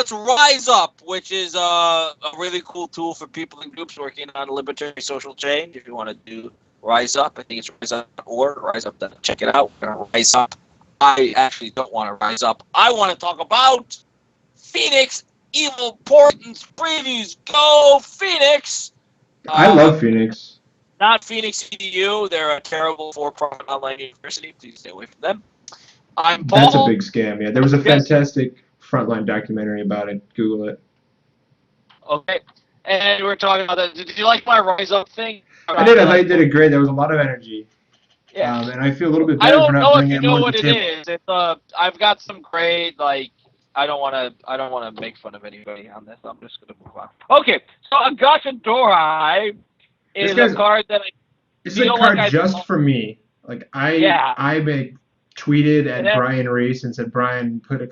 call it Rise Up, which is a really cool tool for people in groups working on libertarian social change. If you want to do Rise Up, I think it's riseup.org, Rise Up. Check it out. We're going to rise up. I actually don't want to rise up. I want to talk about Phoenix Evil Portents previews. Go Phoenix! I love Phoenix. Not Phoenix EDU. They're a terrible for-profit online university. Please stay away from them. I'm Paul. That's a big scam, yeah. There was a fantastic Frontline documentary about it. Google it. Okay. And we're talking about that. Did you like my Rise Up thing? I did. I thought you did it great. There was a lot of energy. Yeah. And I feel a little bit better for not bringing it more to the table. I don't know if you know what it is. It's I've got some great, like, I don't want to make fun of anybody on this. I'm just going to move on. Okay. So Agashadorai is a card that I This is a card just for me. Like, I tweeted at Brian Reese and said, Brian, put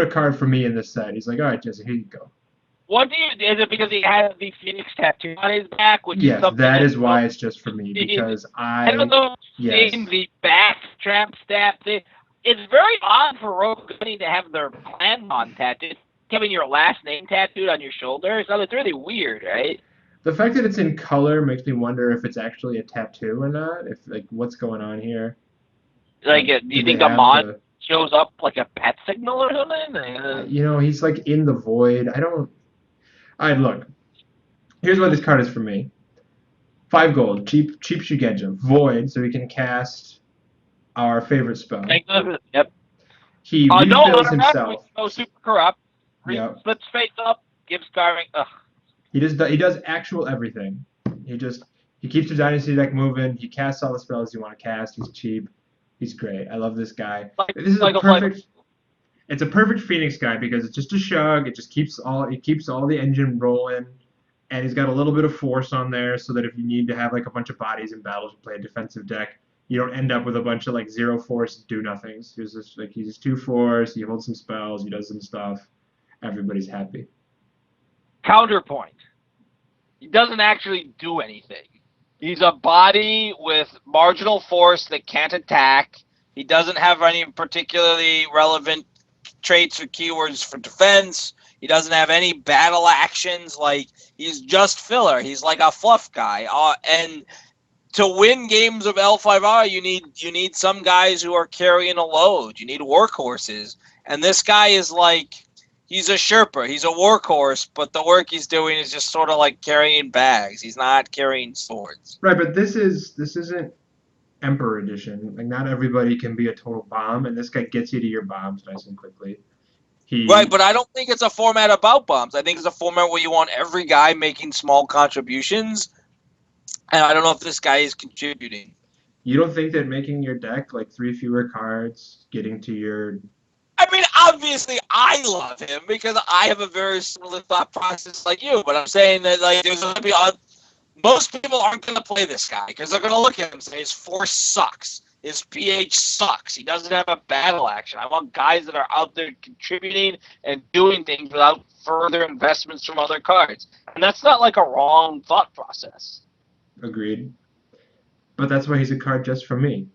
a card for me in this set. He's like, all right, Jesse, here you go. What do you? Is it because he has the Phoenix tattoo on his back? Yes, that is why it's just for me, because I don't know. Seeing the back tramp stat thing, it's very odd for Rogue Company to have their clan on tattooed, having your last name tattooed on your shoulder. So it's really weird, right? The fact that it's in color makes me wonder if it's actually a tattoo or not. If what's going on here? Like, do you think Amon shows up like a pet signal or something? He's like in the void. Look. Here's what this card is for me. 5 gold, cheap Shugenja, void, so he can cast our favorite spell. Yep. He refills himself. No super corrupt. Yep. Splits face up, gives carving. Ugh. He does actual everything. He keeps the dynasty deck moving. He casts all the spells you want to cast. He's cheap. He's great. I love this guy. It's a perfect Phoenix guy because it's just a shug. It just keeps all the engine rolling, and he's got a little bit of force on there so that if you need to have like a bunch of bodies in battles to play a defensive deck, you don't end up with a bunch of like 0 force do nothings. He's just 2 force. He holds some spells. He does some stuff. Everybody's happy. Counterpoint. He doesn't actually do anything. He's a body with marginal force that can't attack. He doesn't have any particularly relevant traits or keywords for defense. He doesn't have any battle actions. Like, he's just filler. He's like a fluff guy. And to win games of L5R, you need some guys who are carrying a load. You need workhorses. And this guy is like, he's a Sherpa. He's a workhorse, but the work he's doing is just sort of like carrying bags. He's not carrying swords. Right, but this isn't Emperor Edition. Like, not everybody can be a total bomb, and this guy gets you to your bombs nice and quickly. Right, but I don't think it's a format about bombs. I think it's a format where you want every guy making small contributions, and I don't know if this guy is contributing. You don't think that making your deck like 3 fewer cards, getting to your... I mean, obviously, I love him because I have a very similar thought process like you. But I'm saying that like there's going to be most people aren't going to play this guy because they're going to look at him and say his force sucks, his pH sucks, he doesn't have a battle action. I want guys that are out there contributing and doing things without further investments from other cards, and that's not like a wrong thought process. Agreed. But that's why he's a card just for me.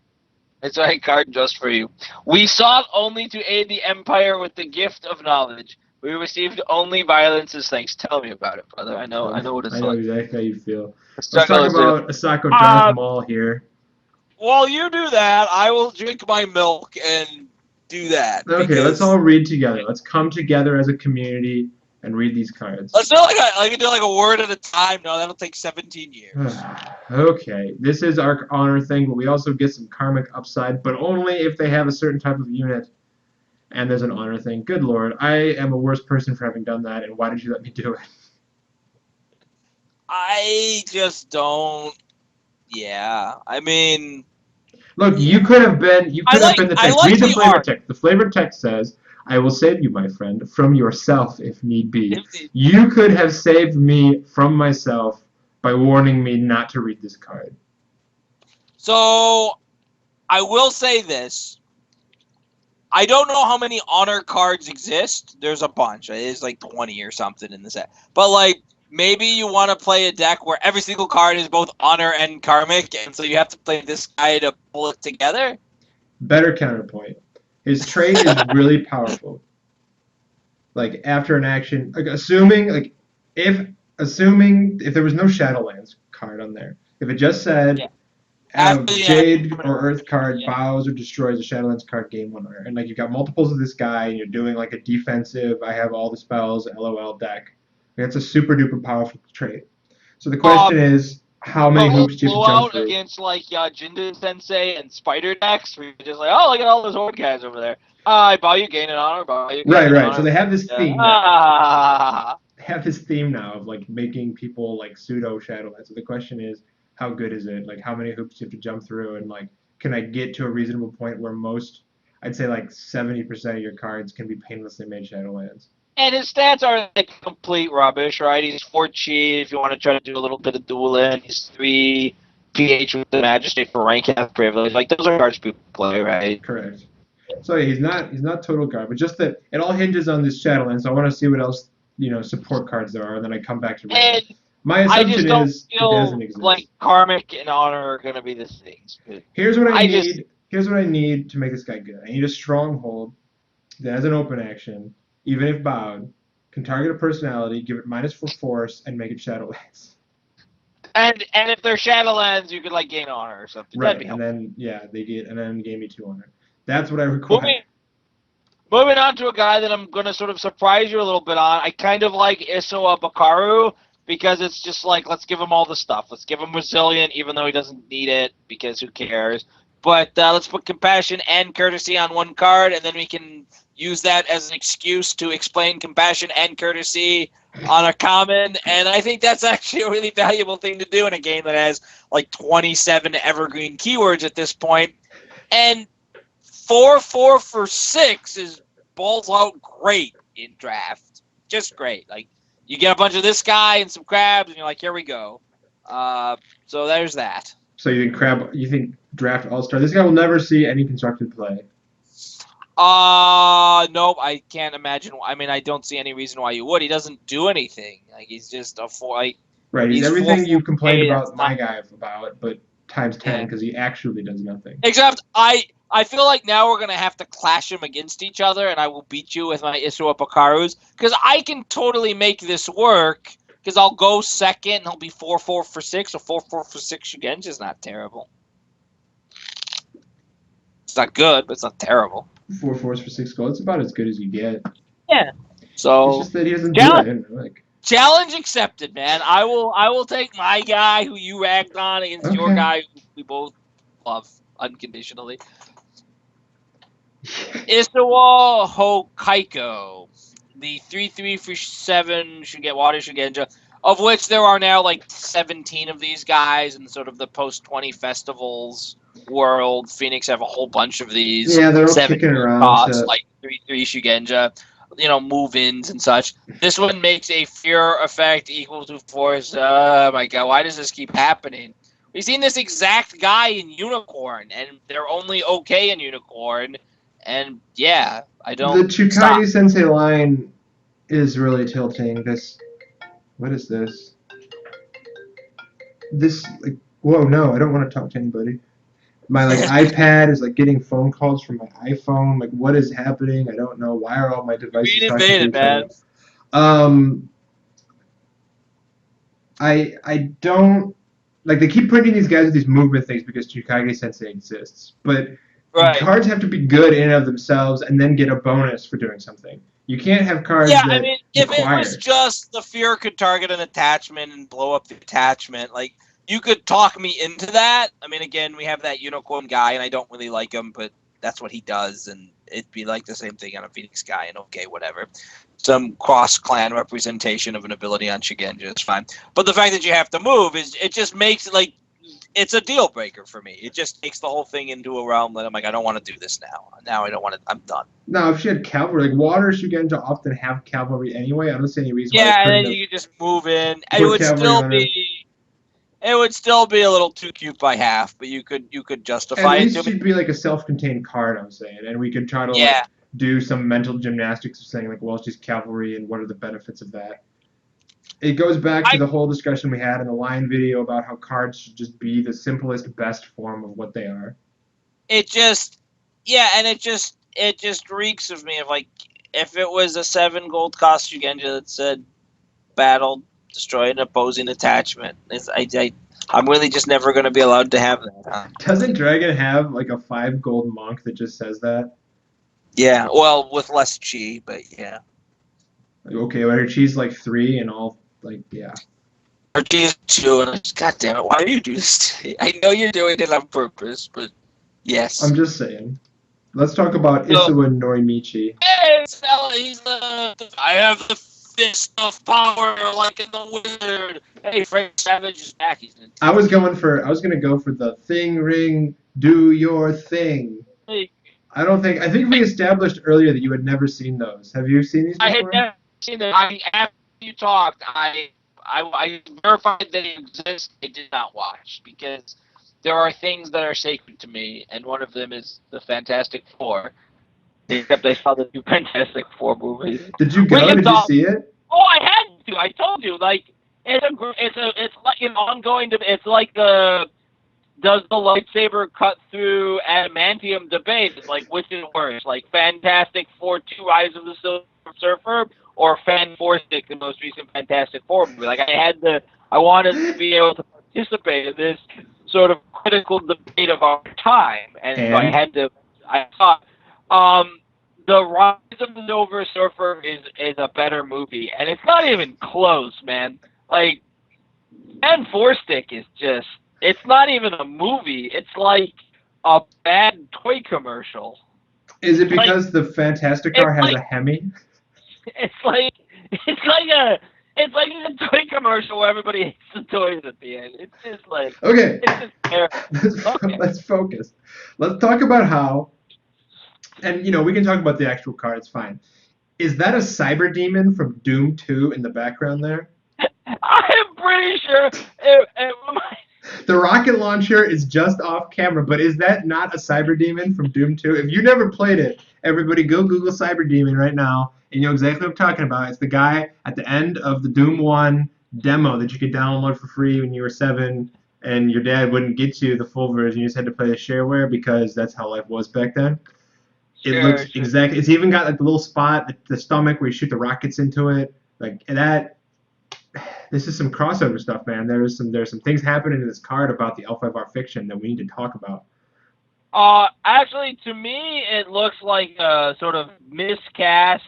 It's a card just for you. We sought only to aid the Empire with the gift of knowledge. We received only violence's thanks. Tell me about it, brother. I know what it's like. I know exactly how you feel. Let's talk about Asako Darth Maul here. While you do that, I will drink my milk and do that. Okay, let's all read together. Let's come together as a community and read these cards. Let's do like a word at a time. No, that'll take 17 years. Okay, this is our honor thing, but we also get some karmic upside, but only if they have a certain type of unit. And there's an honor thing. Good Lord, I am a worse person for having done that, and why did you let me do it? I just don't. Yeah, I mean. Look, you could have been the text. Read the flavor text. The flavor text says, I will save you, my friend, from yourself if need be. You could have saved me from myself by warning me not to read this card. So, I will say this. I don't know how many honor cards exist. There's a bunch. It is like 20 or something in the set. But, like, maybe you want to play a deck where every single card is both honor and karmic, and so you have to play this guy to pull it together. Better counterpoint. His trait is really powerful. like after an action, like assuming if there was no Shadowlands card on there, if it just said Yeah. After the Jade action, or Earth card yeah. bows or destroys a Shadowlands card, game winner, and like you've got multiples of this guy, and you're doing like a defensive, I have all the spells, LOL deck. That's a super duper powerful trait. So the question is, how The many whole hoops do you have to jump blowout through? against like Jinden Sensei and Spider decks, where you're just like, oh, look at all those horde guys over there. I buy you gain an honor, buy you gain Right, an right. So honor. they have this theme now. Ah. They have this theme now of like making people like pseudo Shadowlands. So the question is, how good is it? Like, how many hoops do you have to jump through? And like, can I get to a reasonable point where I'd say like 70% of your cards can be painlessly made Shadowlands? And his stats are like complete rubbish, right? He's 4 chi if you want to try to do a little bit of dueling. He's 3 PH with the Magistrate for rank half privilege. Like those are cards people play, right? Correct. So yeah, he's not total garbage. Just that it all hinges on this Shadowlands. So I want to see what else support cards there are, and then I come back to And Ram. My I assumption just don't is it doesn't feel like exist. Karmic and Honor are going to be the things. Here's what I I just need. Here's what I need to make this guy good. I need a stronghold that has an open action, even if bowed, can target a personality, give it -4 force, and make it Shadowlands. and if they're Shadowlands, you could like gain honor or something. That'd Right, be and helpful. then and then gave me 200. That's what I Moving require. moving on to a guy that I'm going to sort of surprise you a little bit on. I kind of like Isoa Bakaru because it's just like, let's give him all the stuff. Let's give him Resilient, even though he doesn't need it, because who cares? But let's put Compassion and Courtesy on one card, and then we can use that as an excuse to explain Compassion and Courtesy on a common. And I think that's actually a really valuable thing to do in a game that has like 27 evergreen keywords at this point. And 4 for 6 is balls out great in draft. Just great. Like you get a bunch of this guy and some crabs, and you're like, here we go. So there's that. So you think draft All Star? This guy will never see any constructed play. Nope. I can't imagine. I mean, I don't see any reason why you would. He doesn't do anything. Like he's just a four. Like, Right, he's he's everything you complained 4 about my not, guy about, but times 10 yeah. because he actually does nothing. Except I feel like now we're gonna have to clash them against each other, and I will beat you with my Isua Pakarus because I can totally make this work. Because I'll go second, and he'll be 4 for 6, so 4 for 6 again is not terrible. It's not good, but it's not terrible. 4 force for 6 gold. It's about as good as you get. Yeah. It's So just that he doesn't do it. challenge accepted, man. I will take my guy who you ragged on against your Okay. guy who we both love unconditionally. Isawa Hokaiko. The 3/3 for 7 should get Water Shugenja, of which there are now like 17 of these guys in sort of the post 20 festivals world. Phoenix have a whole bunch of these. Yeah, they're all 7 kicking around. cost, like 3/3 Shugenja, move-ins and such. This one makes a fear effect equal to force. Oh my god, why does this keep happening? We've seen this exact guy in Unicorn, and they're only okay in Unicorn. And yeah, I don't. The Chukage Sensei line is really tilting. What is this? Whoa, no, I don't want to talk to anybody. My iPad is getting phone calls from my iPhone. Like, what is happening? I don't know. Why are all my devices Being talking to invaded, each man. other? I don't they keep printing these guys with these movement things because Chukage Sensei exists, but Right. cards have to be good in and of themselves and then get a bonus for doing something. You can't have cards Yeah, that I mean, if it require. was just the fear could target an attachment and blow up the attachment, you could talk me into that. I mean, again, we have that Unicorn guy, and I don't really like him, but that's what he does, and it'd be like the same thing on a Phoenix guy, and okay, whatever. Some cross-clan representation of an ability on Shigenja is fine. But the fact that you have to move, it just makes it it's a deal breaker for me. It just takes the whole thing into a realm that I'm like, I don't want to do this now. Now I don't want to. I'm done. No, if she had cavalry, Water Shugenja often have cavalry anyway. I don't see any reason why. Yeah, and then you could just move in. It would still be a little too cute by half, but you could justify it. At it. least she'd be a self-contained card. I'm saying, and we could try to do some mental gymnastics of saying well, she's cavalry, and what are the benefits of that? It goes back to the whole discussion we had in the line video about how cards should just be the simplest, best form of what they are. It just reeks of me of if it was a 7 gold cost Shugenja that said battle, destroy an opposing attachment. I'm really just never going to be allowed to have that. Huh? Doesn't Dragon have like a 5 gold monk that just says that? Yeah, well, with less chi, but yeah. Like, okay, but her cheese like 3 and all, like, yeah. Her chi is 2, and God damn it, why do you do this to me? I know you're doing it on purpose, but yes. I'm just saying. Let's talk about So, Isuwa Norimichi. he's I have the fist of power like in the wizard. Hey, Frank Savage is back. I was gonna go for the thing ring, do your thing. Hey, I think we established earlier that you had never seen those. Have you seen these I had before? never seen it. After you talked, I verified they exist. I did not watch because there are things that are sacred to me, and one of them is the Fantastic Four. Except I saw the new Fantastic Four movies. Did you We go? can Did you talk. see it? Oh, I had to. I told you. Like it's like an ongoing. It's like the does the lightsaber cut through adamantium debate? It's like which is worse, like Fantastic Four: Two Rise of the Silver Surfer or Fan Four Stick, the most recent Fantastic Four movie. Like I wanted to be able to participate in this sort of critical debate of our time, and so I had to. I thought, the Rise of the Silver Surfer is a better movie, and it's not even close, man. Like, Fan Four Stick is just. It's not even a movie. It's like a bad toy commercial. Is it because the Fantastic Car has a Hemi? It's like a toy commercial where everybody hates the toys at the end. It's just like Okay. it's just terrible. Let's focus. Let's talk about how, and we can talk about the actual car. It's fine. Is that a cyber demon from Doom 2 in the background there? I am pretty sure The rocket launcher is just off camera, but is that not a cyber demon from Doom 2? If you never played it, everybody go Google cyber demon right now, and you know exactly what I'm talking about. It's the guy at the end of the Doom 1 demo that you could download for free when you were 7, and your dad wouldn't get you the full version. You just had to play the shareware because that's how life was back then. It looks exactly. It's even got like the little spot, the stomach where you shoot the rockets into it, like that. This is some crossover stuff, man. There's some things happening in this card about the L5R fiction that we need to talk about. Actually, to me, it looks like a sort of miscast,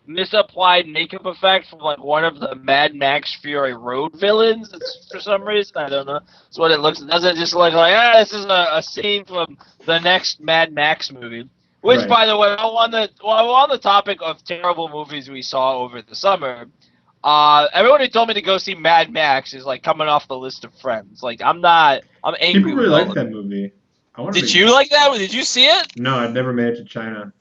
misapplied makeup effect from like one of the Mad Max Fury Road villains. For some reason, I don't know. That's what it looks. It doesn't just look like this is a scene from the next Mad Max movie. Which, Right. by the way, on the topic of terrible movies we saw over the summer. Everyone who told me to go see Mad Max is like coming off the list of friends. Like I'm angry. People really like that movie. Did you like that? Did you see it? No, I've never made it to China.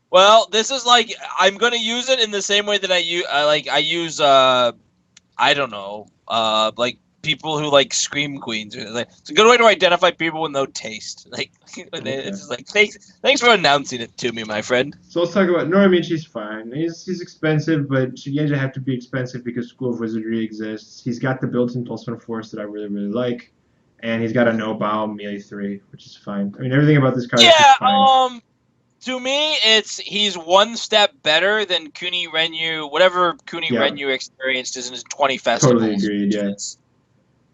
Well, this is like I'm gonna use it in the same way that I use I don't know like people who like scream queens. It's a good way to identify people with no taste. Like it's just like thanks for announcing it to me, my friend. So let's talk about Norimichi's fine. He's expensive, but Shugenja have to be expensive because School of Wizardry exists. He's got the built-in +1 force that I really really like, and he's got a no bow melee 3, which is fine. I mean everything about this card is just fine. To me, he's one step better than Kuni Renyu, whatever Kuni Renyu experienced in his 20 festivals. Totally agreed, yeah.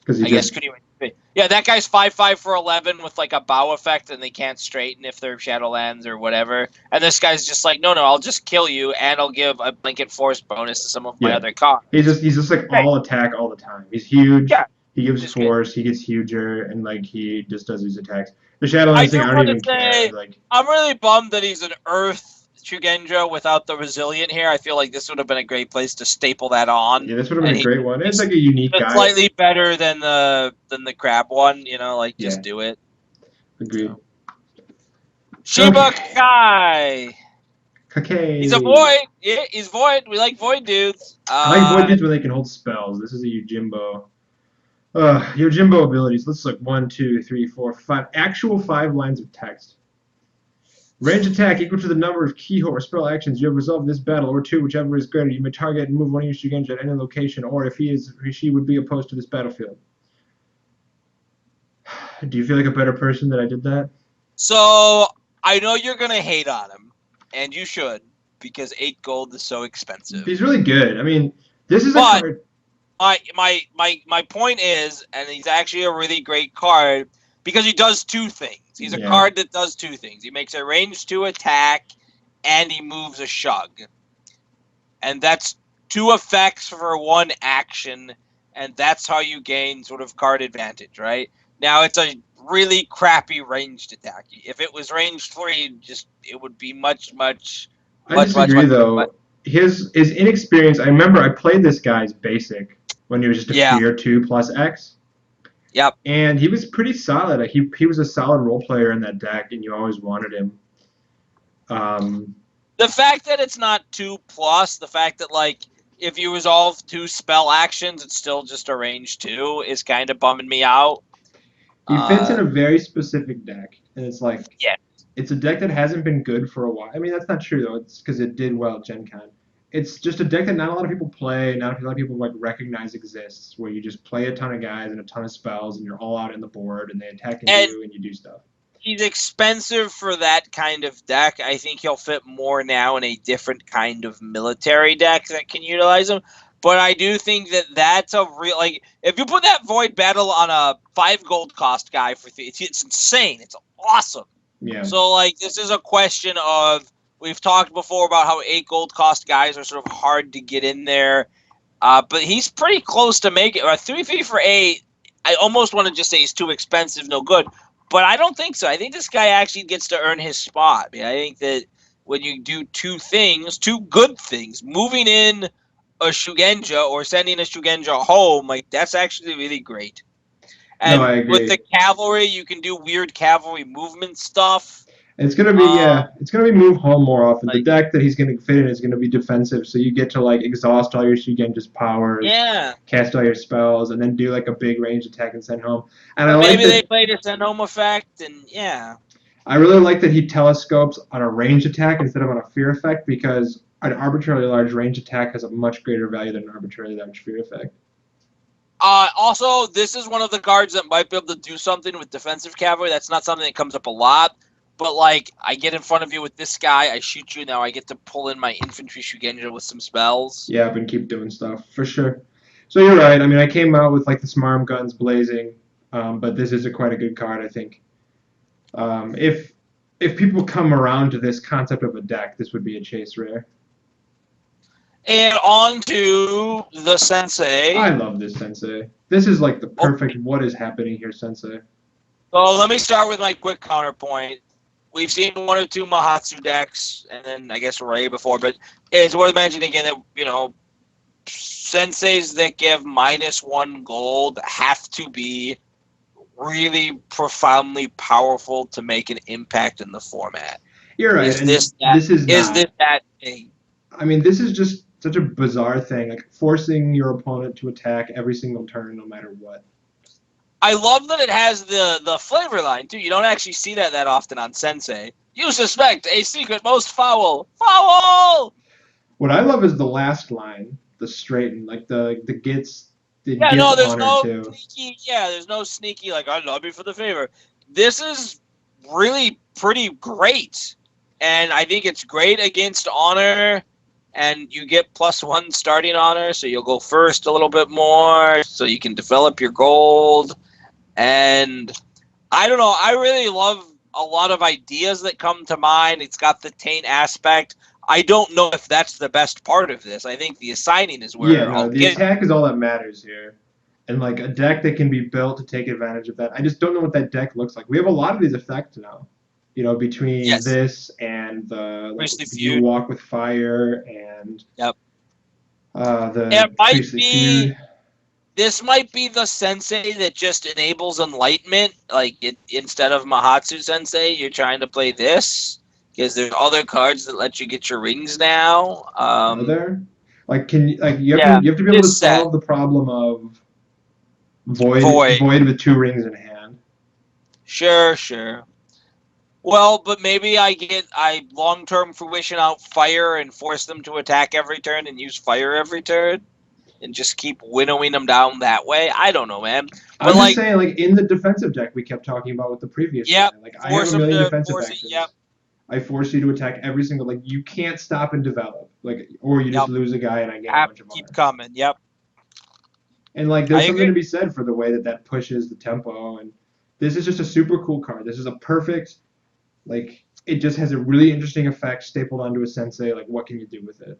I guess Kuni Renyu. Yeah, that guy's 5/5 for 11 with like a bow effect, and they can't straighten if they're Shadowlands or whatever. And this guy's just like, no, I'll just kill you, and I'll give a blanket force bonus to some of my other cards. He's just like all attack all the time. He's huge. Yeah. He gives force. He gets huger, and like he just does these attacks. The Shadowlands thing, I don't even care. Like, I'm really bummed that he's an Earth Shugenja without the Resilient here. I feel like this would have been a great place to staple that on. Yeah, this would have been a great one. It's like a unique guy. Slightly better than the crab one, just do it. Agreed. So. Shiba Kai. Kakei. He's a void. Yeah, he's void. We like void dudes. I like void dudes when they can hold spells. This is a Yojimbo. Yojimbo abilities. Let's look. 1, 2, 3, 4, 5. Actual 5 lines of text. Range attack equal to the number of keyhole or spell actions you have resolved in this battle, or 2, whichever is greater. You may target and move one of your Shugenja at any location, or if he or she would be opposed to this battlefield. Do you feel like a better person that I did that? So, I know you're going to hate on him, and you should, because 8 gold is so expensive. He's really good. I mean, this is a But card. my point is, and he's actually a really great card because he does two things. He's a Yeah. card that does two things. He makes a range 2 attack, and he moves a shug. And that's 2 effects for 1 action, and that's how you gain sort of card advantage, right? Now, it's a really crappy ranged attack. If it was range 3, it would be much. I disagree though. His inexperience. I remember I played this guy's basic when he was just a Yeah. fear 2 plus X. Yep. And he was pretty solid. Like, he was a solid role player in that deck, and you always wanted him. The fact that it's not 2+, the fact that, like, if you resolve 2 spell actions, it's still just a range 2 is kind of bumming me out. He fits in a very specific deck, and it's like, Yeah. It's a deck that hasn't been good for a while. I mean, that's not true though. It's because it did well at Gen Con. It's just a deck that not a lot of people play, not a lot of people like recognize exists, where you just play a ton of guys and a ton of spells, and you're all out in the board, and they attack you, and you do stuff. He's expensive for that kind of deck. I think he'll fit more now in a different kind of military deck that can utilize him. But I do think that that's a real, like, if you put that Void Battle on a 5 gold cost guy for 3, it's insane. It's awesome. Yeah. So, like, this is a question of, we've talked before about how 8 gold cost guys are sort of hard to get in there. But he's pretty close to making it. 3 for 8, I almost want to just say he's too expensive, no good. But I don't think so. I think this guy actually gets to earn his spot. I mean, I think that when you do 2 things, 2 good things, moving in a Shugenja or sending a Shugenja home, like, that's actually really great. And No, I agree. with the cavalry, you can do weird cavalry movement stuff. It's gonna be it's gonna be move home more often. Like, the deck that he's gonna fit in is gonna be defensive, so you get to like exhaust all your Shugenja's powers, cast all your spells, and then do like a big range attack and send home. And I maybe like they played a send home effect, and yeah. I really like that he telescopes on a range attack instead of on a fear effect, because an arbitrarily large range attack has a much greater value than an arbitrarily large fear effect. Also, this is one of the cards that might be able to do something with defensive cavalry. That's not something that comes up a lot. But, like, I get in front of you with this guy, I shoot you, now I get to pull in my infantry Shugenja with some spells. Yeah, and keep doing stuff, for sure. So you're right. I mean, I came out with, like, the Smarm guns blazing, but this is quite a good card, I think. If people come around to this concept of a deck, this would be a chase rare. And on to the Sensei. I love this Sensei. This is like the perfect what is happening here Sensei. So let me start with my quick counterpoint. We've seen 1 or 2 Mahatsu decks, and then I guess Ray before, but it's worth mentioning again that, you know, Senseis that give -1 gold have to be really profoundly powerful to make an impact in the format. You're right. Is this that thing? I mean, this is just such a bizarre thing, like forcing your opponent to attack every single turn, no matter what. I love that it has the flavor line too. You don't actually see that often on Sensei. You suspect a secret most foul. Foul! What I love is the last line, the straighten, like the gets. There's no sneaky. Yeah, there's no sneaky. Like, I love you for the favor. This is really pretty great, and I think it's great against honor. And you get +1 starting honor, so you'll go first a little bit more, so you can develop your gold. And I don't know, I really love a lot of ideas that come to mind. It's got the taint aspect. I don't know if that's the best part of this. I think the assigning is where the attack is all that matters here. And like a deck that can be built to take advantage of that. I just don't know what that deck looks like. We have a lot of these effects now. You know, between this and the you walk with fire and the Priestly Feud. This might be the Sensei that just enables Enlightenment. Like, instead of Mahatsu Sensei, you're trying to play this because there's other cards that let you get your rings now. Are there? Like, you have to be able to solve the problem of void with 2 rings in hand. Sure. Well, but maybe I long-term fruition out fire and force them to attack every turn and use fire every turn and just keep winnowing them down that way. I don't know, man. But I'm just saying, like, in the defensive deck we kept talking about with the previous guy. Like, I have a million defensive actions. I force you to attack every single, like, you can't stop and develop. Like, or you just Yep. lose a guy and I gain a Have bunch to of keep honor. coming. Yep. And, like, I there's something agree. to be said for the way that pushes the tempo. And this is just a super cool card. This is a perfect, like, it just has a really interesting effect stapled onto a sensei. Like, what can you do with it?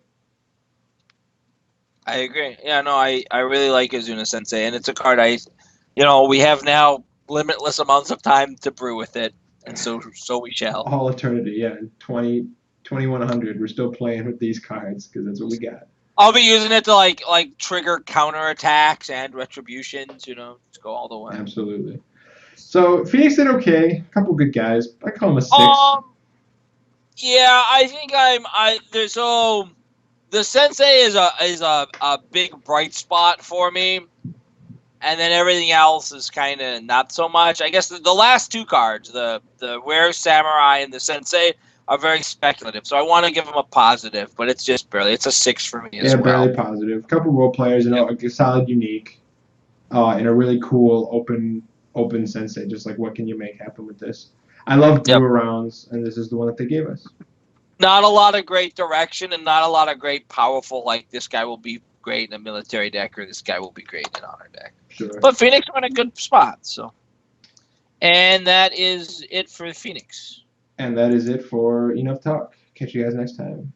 I agree. Yeah, no, I really like Azuna Sensei, and it's a card we have now limitless amounts of time to brew with it, and so we shall. All eternity, yeah. In 2100, we're still playing with these cards because that's what we got. I'll be using it to like trigger counterattacks and retributions. Just go all the way. Absolutely. So Phoenix did okay. A couple good guys. I call him a 6. Yeah, I think the Sensei is a big bright spot for me, and then everything else is kind of not so much. I guess the last two cards, the Rare Samurai and the Sensei, are very speculative. So I want to give them a positive, but it's just barely. It's a 6 for me as Yeah, well. barely positive. A couple role players, Yep. a solid unique, and a really cool open sensei. Just like what can you make happen with this? I love brew Yep. arounds, and this is the one that they gave us. Not a lot of great direction and not a lot of great powerful, like this guy will be great in a military deck or this guy will be great in an honor deck. Sure. But Phoenix are in a good spot, so. And that is it for Phoenix. And that is it for Enough Talk. Catch you guys next time.